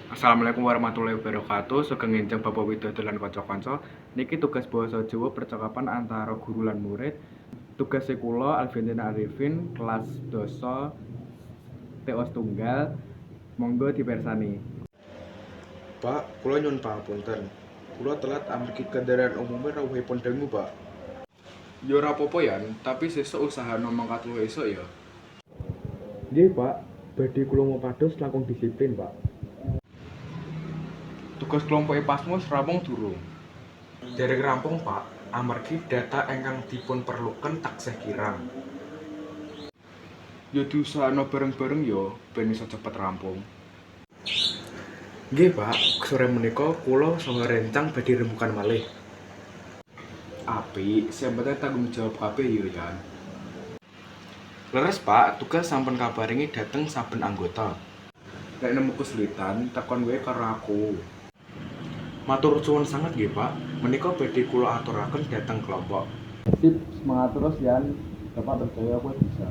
Assalamualaikum warahmatullahi wabarakatuh. Sugeng enjang Bapak Widodo lan kanca-kanca. Niki tugas basa Jawa percakapan antara guru lan murid. Tugas kula Alventina Arifin kelas doso TO setunggal. Monggo dipersani. Pak, kula nyuwun pangapunten. Kula telat amargi kendaraan umume rawuhipun dangu, Pak. Ya ora apa-apa ya, tapi sesuk usahana mangkat luwih esuk ya. Nggih, Pak. Badhe kula ngupados langkung disiplin, Pak. Tugas kelompok Pasmus rampung durung. Dereng rampung, Pak. Amargi data ingkang dipun perluken taksih kirang. Ya diusahana bareng-bareng ya ben iso cepet rampung. Nggih, Pak. Sore menika kula saha rencang badhe rembugan malih. Apik, sing penting tanggung jawab kabeh ya, Yan. Leres Pak, tugas sampun kabaringi dateng saben anggota. Nek nemu kesulitan, takon wae karo aku. Matur suwun sanget nggih, Pak. Menika badhe kula aturaken dhateng kelompok. Sip, semangat terus Yan. Bapak percaya aku bisa.